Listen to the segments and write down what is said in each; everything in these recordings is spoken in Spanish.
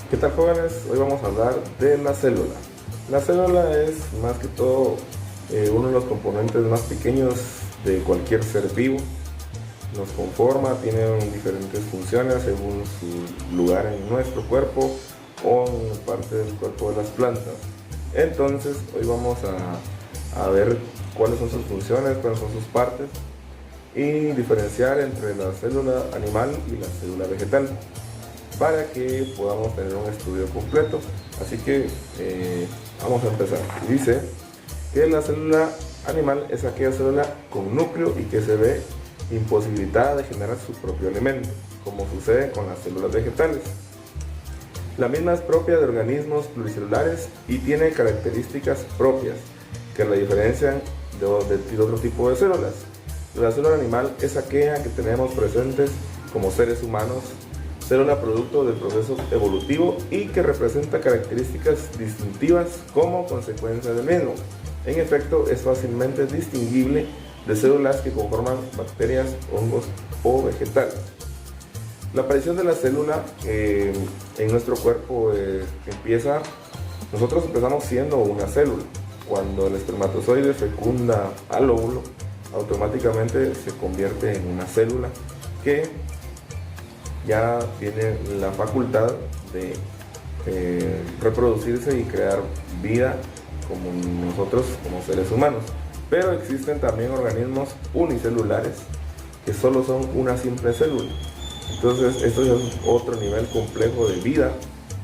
¿Qué tal, jóvenes? Hoy vamos a hablar de la célula. La célula es más que todo uno de los componentes más pequeños de cualquier ser vivo. Nos conforma, tiene diferentes funciones según su lugar en nuestro cuerpo o en parte del cuerpo de las plantas. Entonces, hoy vamos a ver cuáles son sus funciones, cuáles son sus partes y diferenciar entre la célula animal y la célula vegetal, para que podamos tener un estudio completo. Así que vamos a empezar. Dice que la célula animal es aquella célula con núcleo y que se ve imposibilitada de generar su propio alimento, como sucede con las células vegetales. La misma es propia de organismos pluricelulares y tiene características propias que la diferencian de otro tipo de células. La célula animal es aquella que tenemos presentes como seres humanos, célula producto del proceso evolutivo y que representa características distintivas como consecuencia del mismo. En efecto, es fácilmente distinguible de células que conforman bacterias, hongos o vegetales. La aparición de la célula en nuestro cuerpo nosotros empezamos siendo una célula. Cuando el espermatozoide fecunda al óvulo, automáticamente se convierte en una célula que ya tiene la facultad de reproducirse y crear vida como nosotros, como seres humanos. Pero existen también organismos unicelulares que solo son una simple célula. Entonces, esto es otro nivel complejo de vida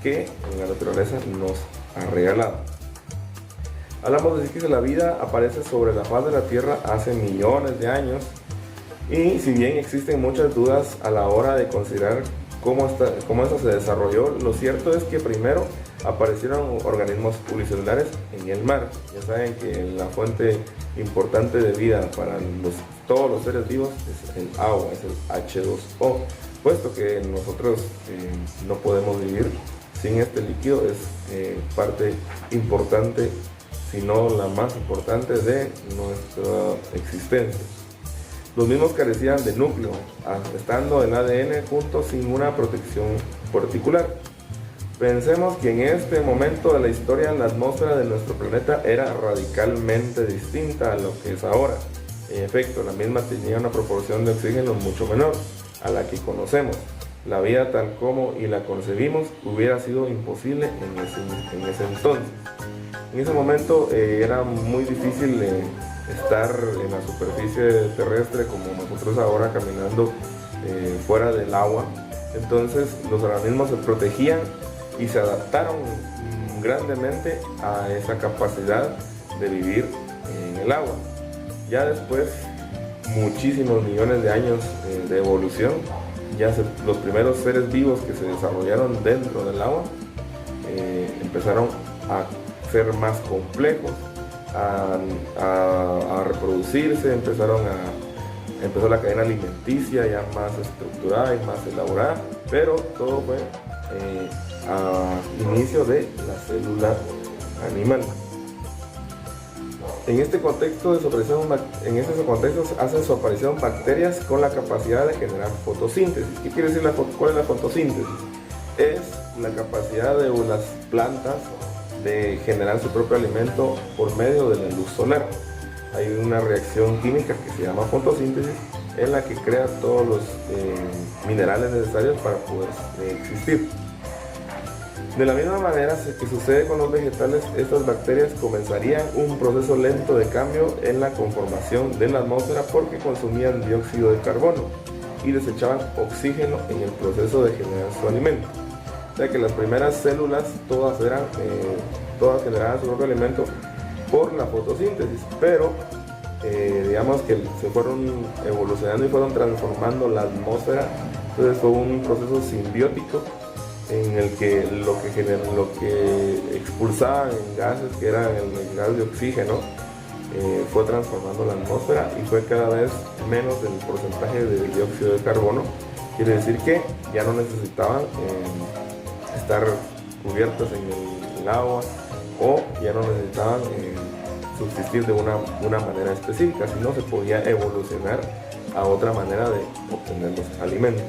que la naturaleza nos ha regalado. Hablamos de que la vida aparece sobre la faz de la Tierra hace millones de años. Y si bien existen muchas dudas a la hora de considerar cómo esta se desarrolló, lo cierto es que primero aparecieron organismos unicelulares en el mar. Ya saben que la fuente importante de vida para todos los seres vivos es el agua, es el H2O, puesto que nosotros no podemos vivir sin este líquido. Es parte importante, si no la más importante, de nuestra existencia. Los mismos carecían de núcleo, estando el ADN juntos sin una protección particular. Pensemos que en este momento de la historia la atmósfera de nuestro planeta era radicalmente distinta a lo que es ahora. En efecto, la misma tenía una proporción de oxígeno mucho menor a la que conocemos. La vida tal como y la concebimos hubiera sido imposible en ese entonces. En ese momento era muy difícil estar en la superficie terrestre como nosotros ahora, caminando fuera del agua. Entonces los organismos se protegían y se adaptaron grandemente a esa capacidad de vivir en el agua. Ya después, muchísimos millones de años de evolución, los primeros seres vivos que se desarrollaron dentro del agua empezaron a ser más complejos, a reproducirse, empezó la cadena alimenticia ya más estructurada y más elaborada, pero todo fue a inicio de la célula animal. En este contexto hacen su aparición bacterias con la capacidad de generar fotosíntesis. ¿Qué quiere decir cuál es la fotosíntesis? Es la capacidad de las plantas de generar su propio alimento por medio de la luz solar. Hay una reacción química que se llama fotosíntesis, en la que crea todos los minerales necesarios para poder existir. De la misma manera que sucede con los vegetales, estas bacterias comenzarían un proceso lento de cambio en la conformación de la atmósfera, porque consumían dióxido de carbono y desechaban oxígeno en el proceso de generar su alimento. O sea que las primeras células todas generaban su propio alimento por la fotosíntesis, pero digamos que se fueron evolucionando y fueron transformando la atmósfera. Entonces fue un proceso simbiótico en el que lo que expulsaban en gases, que era el gas de oxígeno, fue transformando la atmósfera y fue cada vez menos el porcentaje de dióxido de carbono. Quiere decir que ya no necesitaban estar cubiertas en el agua, o ya no necesitaban subsistir de una manera específica, sino se podía evolucionar a otra manera de obtener los alimentos.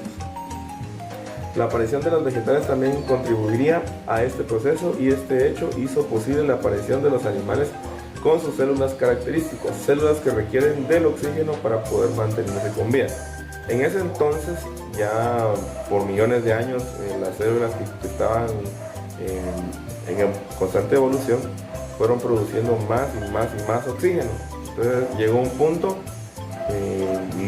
La aparición de los vegetales también contribuiría a este proceso, y este hecho hizo posible la aparición de los animales con sus células características, células que requieren del oxígeno para poder mantenerse con vida. En ese entonces, ya por millones de años, las células que estaban en constante evolución fueron produciendo más y más y más oxígeno. Entonces llegó un punto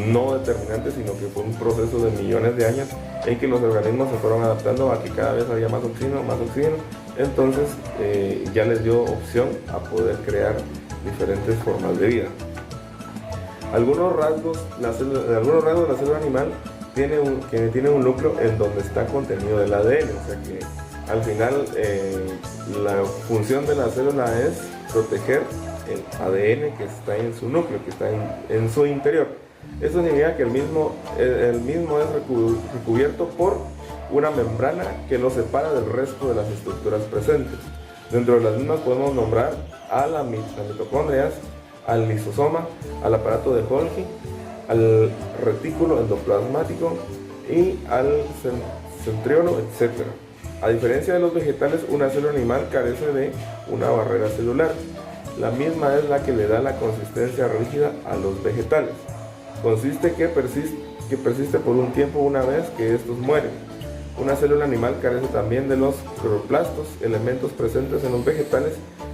no determinante, sino que fue un proceso de millones de años en que los organismos se fueron adaptando a que cada vez había más oxígeno, más oxígeno. Entonces ya les dio opción a poder crear diferentes formas de vida. Algunos rasgos de la célula animal tiene un núcleo en donde está contenido el ADN, o sea que al final la función de la célula es proteger el ADN que está en su núcleo, que está en su interior. Eso significa que el mismo es recubierto por una membrana que lo separa del resto de las estructuras presentes. Dentro de las mismas podemos nombrar a las mitocondrias, al lisosoma, al aparato de Golgi, al retículo endoplasmático y al centriolo, etc. A diferencia de los vegetales, una célula animal carece de una barrera celular. La misma es la que le da la consistencia rígida a los vegetales. Consiste que persiste por un tiempo una vez que estos mueren. Una célula animal carece también de los cloroplastos, elementos presentes en los vegetales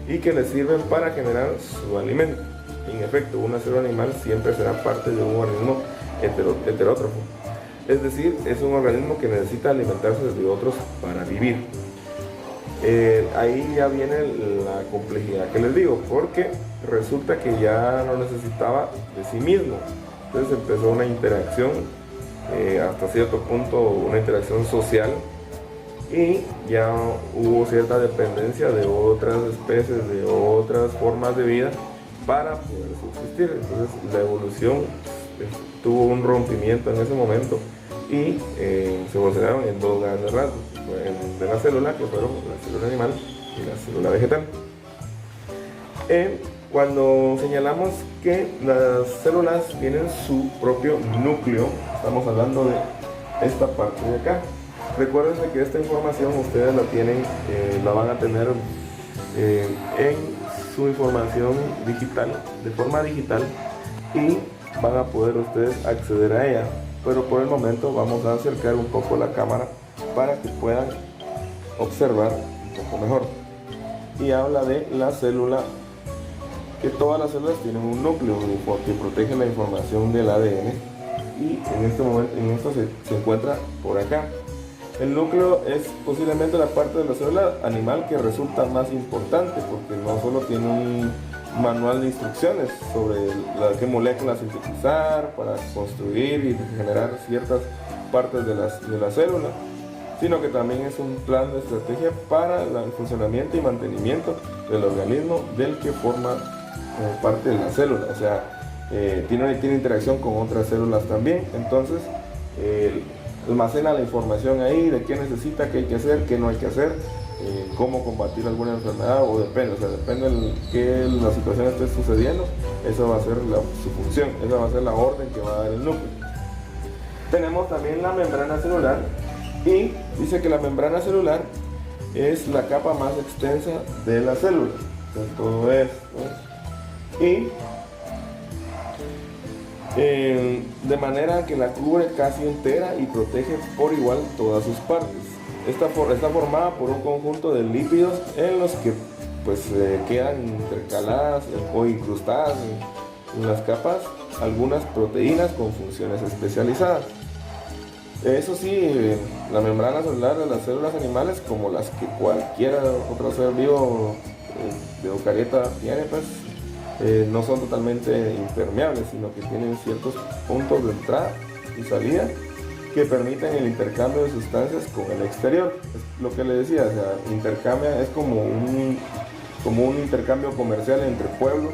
y que les sirven para generar su alimento. En efecto, una célula animal siempre será parte de un organismo heterótrofo, es decir, es un organismo que necesita alimentarse de otros para vivir. Ahí ya viene la complejidad que les digo, porque resulta que ya no necesitaba de sí mismo. Entonces empezó una interacción, hasta cierto punto una interacción social, y ya hubo cierta dependencia de otras especies, de otras formas de vida para poder subsistir. Entonces la evolución tuvo un rompimiento en ese momento y se evolucionaron en dos grandes rasgos de la célula, que fueron la célula animal y la célula vegetal. Cuando señalamos que las células tienen su propio núcleo, estamos hablando de esta parte de acá. Recuerden que esta información ustedes la van a tener en su información digital, de forma digital, y van a poder ustedes acceder a ella. Pero por el momento vamos a acercar un poco la cámara para que puedan observar un poco mejor. Y habla de la célula, que todas las células tienen un núcleo que protege la información del ADN, y en este momento se encuentra por acá. El núcleo es posiblemente la parte de la célula animal que resulta más importante, porque no solo tiene un manual de instrucciones sobre qué moléculas sintetizar para construir y generar ciertas partes de la célula, sino que también es un plan de estrategia para el funcionamiento y mantenimiento del organismo del que forma parte de la célula. O sea, tiene interacción con otras células también. Entonces almacena la información ahí de qué necesita, qué hay que hacer, qué no hay que hacer, cómo combatir alguna enfermedad, o depende de qué la situación esté sucediendo. Esa va a ser su función, esa va a ser la orden que va a dar el núcleo. Tenemos también la membrana celular, y dice que la membrana celular es la capa más extensa de la célula. Entonces, todo esto, y de manera que la cubre casi entera y protege por igual todas sus partes. Está formada por un conjunto de lípidos en los que quedan intercaladas o incrustadas en las capas algunas proteínas con funciones especializadas. Eso sí, la membrana celular de las células animales, como las que cualquier otro ser vivo de eucariota tiene, no son totalmente impermeables, sino que tienen ciertos puntos de entrada y salida que permiten el intercambio de sustancias con el exterior. Es lo que le decía, o sea, intercambia, es como un intercambio comercial entre pueblos.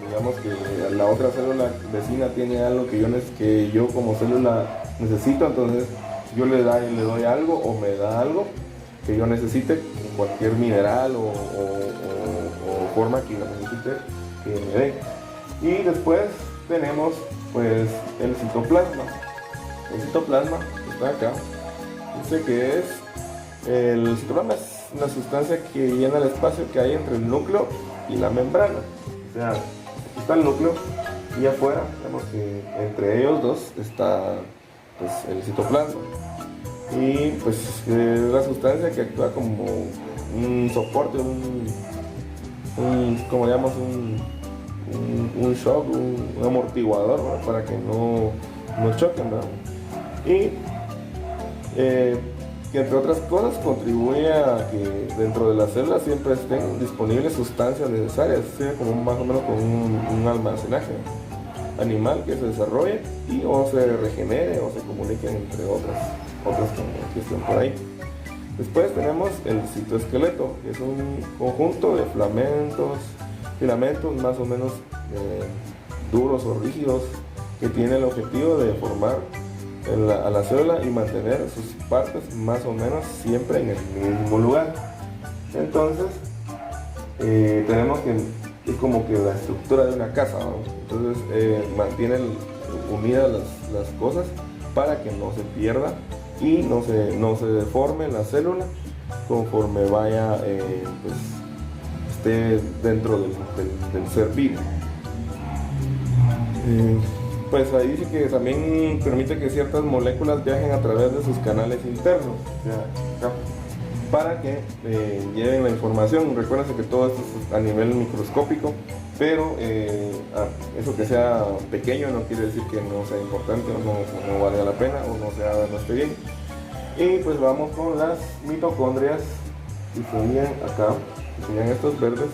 Digamos que la otra célula vecina tiene algo que yo como célula necesito, entonces yo le doy algo, o me da algo que yo necesite, cualquier mineral o forma que lo necesite que me dé. Y después tenemos el citoplasma. El citoplasma está acá, dice que el citoplasma es una sustancia que llena el espacio que hay entre el núcleo y la membrana. O sea, aquí está el núcleo y afuera vemos que entre ellos dos está pues, el citoplasma. Y pues es la sustancia que actúa como un soporte, como llamamos, un shock, un amortiguador, ¿verdad? Para que no choquen, ¿verdad? Y que entre otras cosas contribuye a que dentro de las células siempre estén disponibles sustancias necesarias, sea como más o menos como un almacenaje animal que se desarrolle y o se regenere o se comunique entre otras que estén por ahí. Después tenemos el citoesqueleto, que es un conjunto de filamentos más o menos duros o rígidos que tiene el objetivo de formar a la célula y mantener sus partes más o menos siempre en el mismo lugar. Entonces tenemos que es como que la estructura de una casa, ¿no? Entonces mantiene unidas las cosas para que no se pierda y no se deforme la célula conforme vaya pues, esté dentro del ser vivo. Pues ahí dice que también permite que ciertas moléculas viajen a través de sus canales internos, o sea, para que lleven la información. Recuérdense que todo esto es a nivel microscópico, pero eso que sea pequeño no quiere decir que no sea importante o no valga la pena o no esté bien. Y pues vamos con las mitocondrias, que serían acá, que serían estos verdes.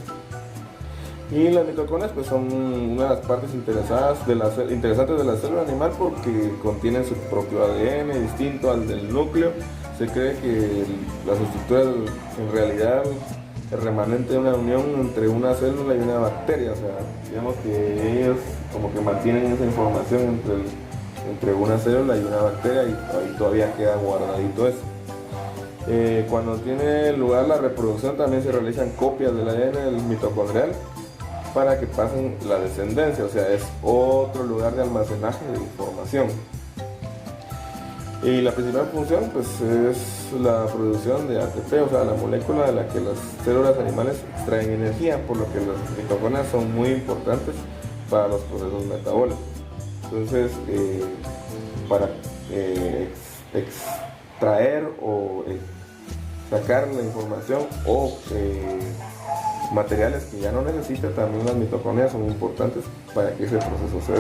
Y las mitocondrias pues son una de las partes interesantes de la célula animal porque contienen su propio ADN distinto al del núcleo. Se cree que las estructuras en realidad es remanente de una unión entre una célula y una bacteria, o sea, digamos que ellos como que mantienen esa información entre una célula y una bacteria y ahí todavía queda guardadito eso. Cuando tiene lugar la reproducción también se realizan copias del ADN mitocondrial para que pasen la descendencia, o sea, es otro lugar de almacenaje de información. Y la principal función pues es la producción de ATP, o sea, la molécula de la que las células animales extraen energía, por lo que las mitocondrias son muy importantes para los procesos metabólicos. Entonces, para extraer o sacar la información o materiales que ya no necesita, también las mitocondrias son importantes para que ese proceso se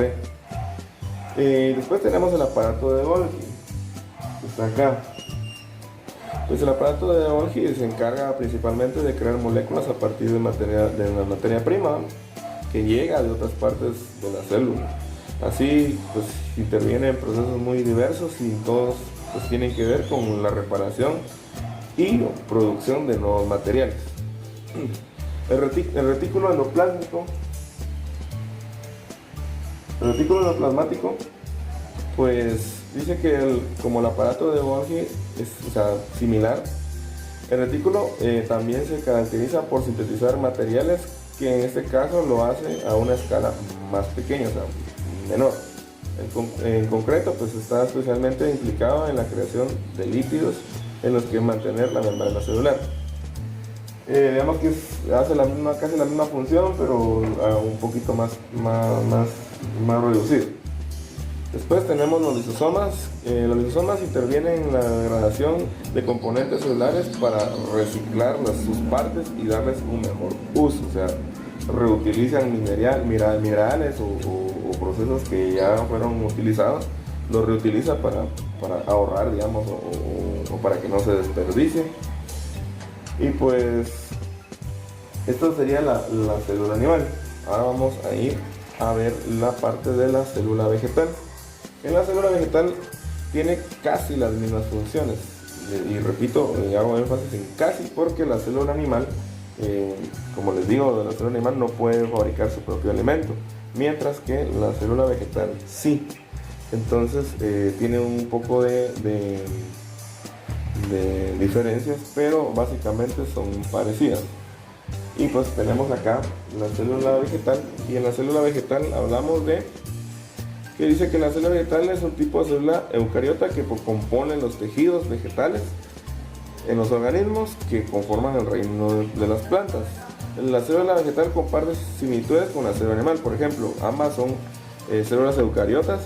dé. Después tenemos el aparato de Golgi, que está acá. Pues el aparato de Golgi se encarga principalmente de crear moléculas a partir de una materia prima que llega de otras partes de la célula. Así pues interviene en procesos muy diversos y todos pues tienen que ver con la reparación y producción de nuevos materiales. El retículo endoplasmático pues dice que como el aparato de Golgi es, o sea, similar, el retículo también se caracteriza por sintetizar materiales que en este caso lo hace a una escala más pequeña, o sea, menor. En concreto, pues está especialmente implicado en la creación de lípidos en los que mantener la membrana celular. Digamos que hace casi la misma función, pero un poquito más reducido. Después tenemos los lisosomas. Los lisosomas intervienen en la degradación de componentes celulares para reciclar sus partes y darles un mejor uso. O sea, reutilizan minerales o procesos que ya fueron utilizados, los reutiliza para ahorrar, digamos, o para que no se desperdicie. Y pues esto sería la célula animal. Ahora vamos a ir a ver la parte de la célula vegetal. En la célula vegetal tiene casi las mismas funciones, y repito, hago énfasis en casi, porque la célula animal, como les digo, la célula animal no puede fabricar su propio alimento, mientras que la célula vegetal sí. Entonces tiene un poco de diferencias, pero básicamente son parecidas. Y pues tenemos acá la célula vegetal, y en la célula vegetal hablamos de que dice que la célula vegetal es un tipo de célula eucariota que compone los tejidos vegetales en los organismos que conforman el reino de las plantas. La célula vegetal comparte similitudes con la célula animal. Por ejemplo, ambas son células eucariotas,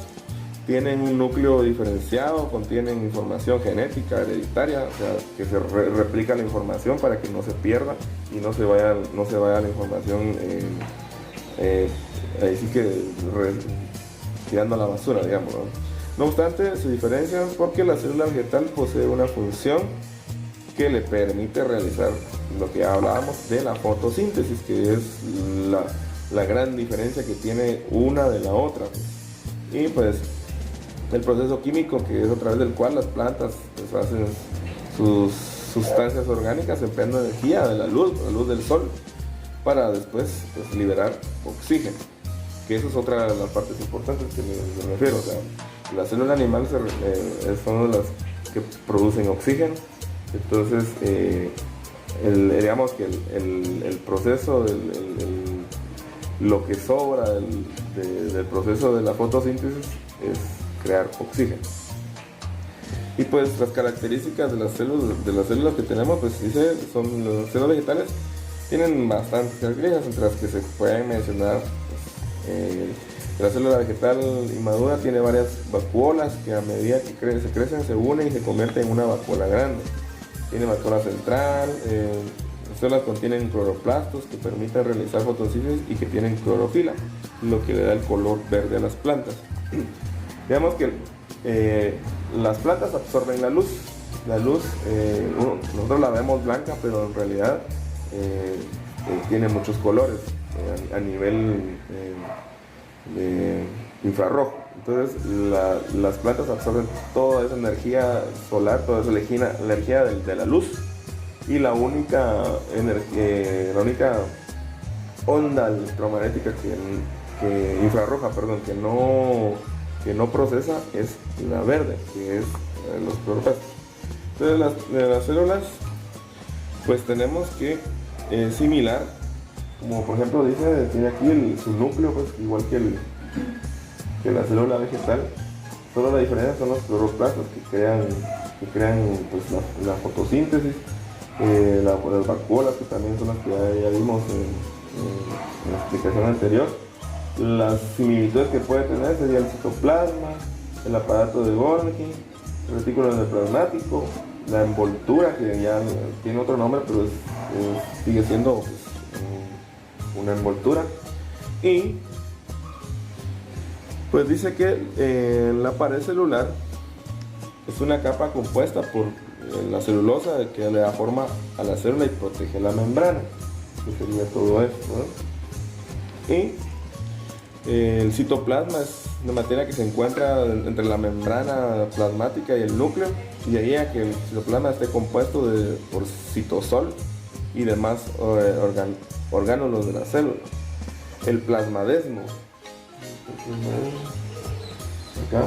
tienen un núcleo diferenciado, contienen información genética hereditaria, o sea, que se replica la información para que no se pierda y no se vaya la información ahí sí que tirando a la basura, digamos, ¿no? No obstante, se diferencian porque la célula vegetal posee una función que le permite realizar lo que hablábamos de la fotosíntesis, que es la gran diferencia que tiene una de la otra. Y pues el proceso químico, que es a través del cual las plantas pues, hacen sus sustancias orgánicas empleando energía de la luz del sol, para después pues, liberar oxígeno, que eso es otra de las partes importantes que me refiero. O sea, la célula animal son las que producen oxígeno. Entonces digamos que el proceso, lo que sobra del proceso de la fotosíntesis es crear oxígeno. Y pues las características de las células que tenemos, pues dice, son las células vegetales, tienen bastantes características, entre las que se pueden mencionar. La célula vegetal inmadura tiene varias vacuolas que a medida que se crecen se unen y se convierten en una vacuola grande. Tiene vacuola central, las células contienen cloroplastos que permiten realizar fotosíntesis y que tienen clorofila, lo que le da el color verde a las plantas. Digamos que las plantas absorben la luz. La luz, nosotros la vemos blanca, pero en realidad tiene muchos colores a nivel infrarrojo. Entonces las plantas absorben toda esa energía solar, toda esa energía de la luz, y la única onda electromagnética infrarroja, que no procesa es la verde, que es los cloroplastos. Entonces las células pues tenemos que similar, como por ejemplo tiene aquí su núcleo, pues igual que la célula vegetal. Solo la diferencia son los cloroplastos que crean pues, la fotosíntesis, las vacuolas, que también son las que ya vimos en la explicación anterior. Las similitudes que puede tener sería el citoplasma, el aparato de Golgi, el retículo endoplasmático, la envoltura, que ya tiene otro nombre, pero sigue siendo pues, una envoltura. Y pues dice que la pared celular es una capa compuesta por la celulosa que le da forma a la célula y protege la membrana, que sería todo esto, ¿no? Y el citoplasma es una materia que se encuentra entre la membrana plasmática y el núcleo, y ahí a que el citoplasma esté compuesto por citosol y demás orgánulos de la célula. El plasmadesmo. Acá.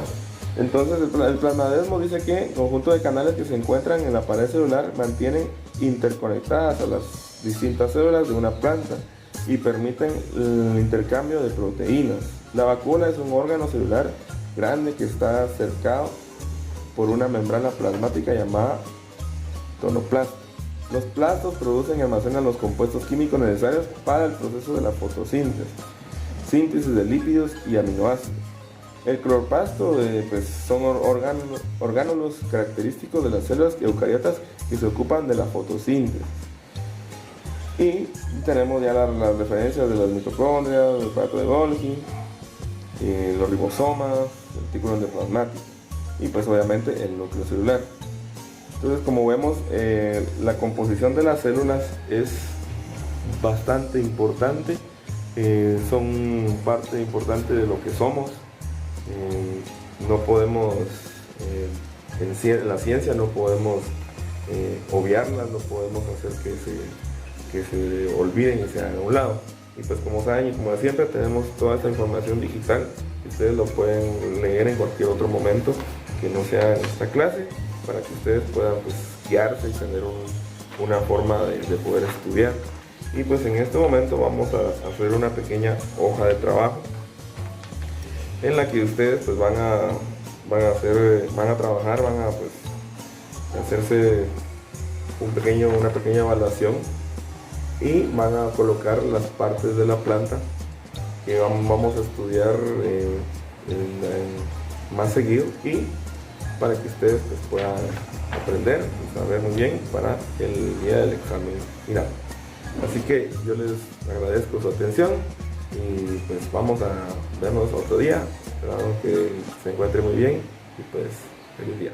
Entonces el plasmadesmo dice que el conjunto de canales que se encuentran en la pared celular mantienen interconectadas a las distintas células de una planta y permiten el intercambio de proteínas. La vacuola es un órgano celular grande que está cercado por una membrana plasmática llamada tonoplasto. Los plastos producen y almacenan los compuestos químicos necesarios para el proceso de la fotosíntesis de lípidos y aminoácidos. El cloroplasto pues, son orgánulos característicos de las células eucariotas que se ocupan de la fotosíntesis. Y tenemos ya las referencias de las mitocondrias, el aparato de Golgi, los ribosomas, el retículo endoplasmático y pues obviamente el núcleo celular. Entonces, como vemos, la composición de las células es bastante importante, son parte importante de lo que somos. No podemos, en la ciencia no podemos obviarlas, no podemos hacer que se olviden y se hagan a un lado. Y pues como saben y como siempre tenemos toda esta información digital que ustedes lo pueden leer en cualquier otro momento que no sea en esta clase, para que ustedes puedan pues, guiarse y tener una forma de poder estudiar. Y pues en este momento vamos a hacer una pequeña hoja de trabajo en la que ustedes pues van a trabajar, van a pues hacerse una pequeña evaluación y van a colocar las partes de la planta que vamos a estudiar más seguido, y para que ustedes pues puedan aprender y saber muy bien para el día del examen final. Así que yo les agradezco su atención y pues vamos a vernos otro día. Esperamos que se encuentre muy bien y pues feliz día.